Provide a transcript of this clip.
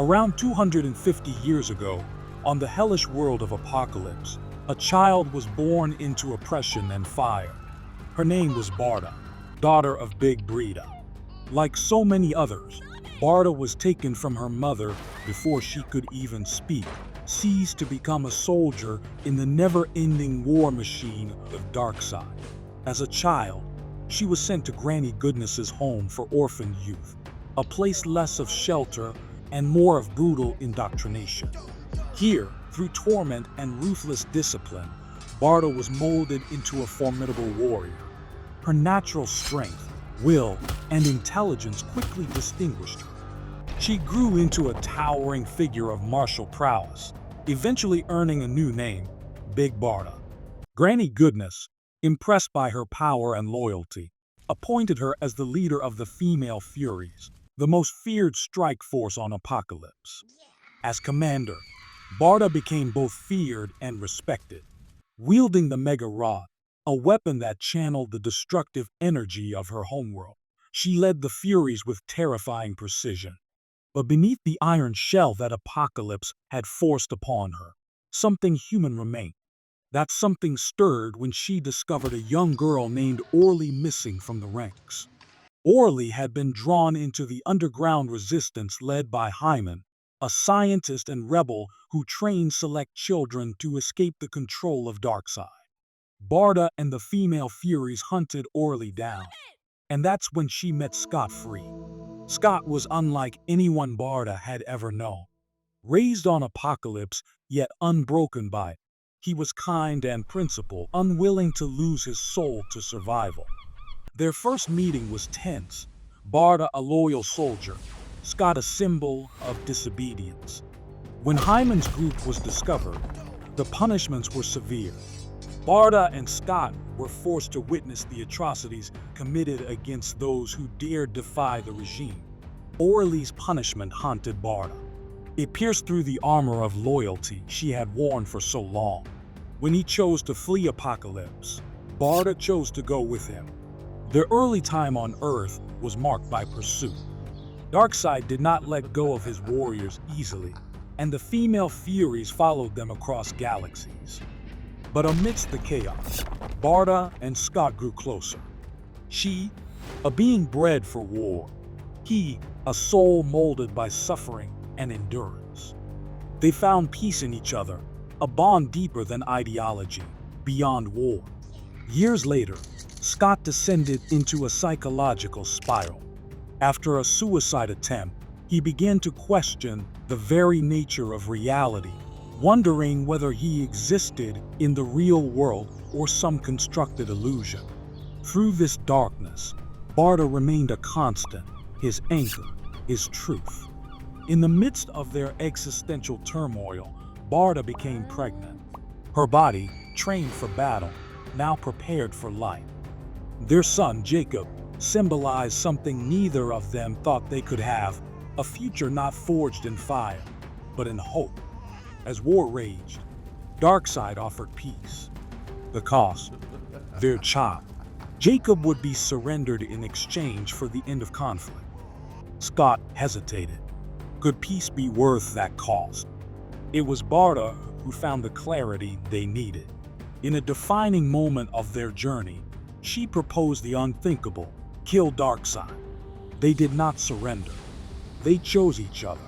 Around 250 years ago, on the hellish world of Apokolips, a child was born into oppression and fire. Her name was Barda, daughter of Big Barda. Like so many others, Barda was taken from her mother before she could even speak, seized to become a soldier in the never-ending war machine of Darkseid. As a child, she was sent to Granny Goodness's home for orphaned youth, a place less of shelter and more of brutal indoctrination. Here, through torment and ruthless discipline, Barda was molded into a formidable warrior. Her natural strength, will, and intelligence quickly distinguished her. She grew into a towering figure of martial prowess, eventually earning a new name, Big Barda. Granny Goodness, impressed by her power and loyalty, appointed her as the leader of the Female Furies, the most feared strike force on Apokolips. As commander, Barda became both feared and respected. Wielding the Mega Rod, a weapon that channeled the destructive energy of her homeworld, she led the Furies with terrifying precision. But beneath the iron shell that Apokolips had forced upon her, something human remained. That something stirred when she discovered a young girl named Orly missing from the ranks. Orly had been drawn into the underground resistance led by Hyman, a scientist and rebel who trained select children to escape the control of Darkseid. Barda and the Female Furies hunted Orly down, and that's when she met Scott free. Scott was unlike anyone Barda had ever known. Raised on Apokolips, yet unbroken by it, he was kind and principled, unwilling to lose his soul to survival. Their first meeting was tense. Barda a loyal soldier, Scott a symbol of disobedience. When Hyman's group was discovered, the punishments were severe. Barda and Scott were forced to witness the atrocities committed against those who dared defy the regime. Orly's punishment haunted Barda. It pierced through the armor of loyalty she had worn for so long. When he chose to flee Apokolips, Barda chose to go with him. Their early time on Earth was marked by pursuit. Darkseid did not let go of his warriors easily, and the Female Furies followed them across galaxies. But amidst the chaos, Barda and Scott grew closer. She, a being bred for war. He, a soul molded by suffering and endurance. They found peace in each other, a bond deeper than ideology, beyond war. Years later, Scott descended into a psychological spiral. After a suicide attempt, he began to question the very nature of reality, wondering whether he existed in the real world or some constructed illusion. Through this darkness, Barda remained a constant, his anchor, his truth. In the midst of their existential turmoil, Barda became pregnant. Her body, trained for battle, now prepared for life. Their son, Jacob, symbolized something neither of them thought they could have, a future not forged in fire, but in hope. As war raged, Darkseid offered peace. The cost, their child. Jacob would be surrendered in exchange for the end of conflict. Scott hesitated. Could peace be worth that cost? It was Barda who found the clarity they needed. In a defining moment of their journey, she proposed the unthinkable, kill Darkseid. They did not surrender. They chose each other.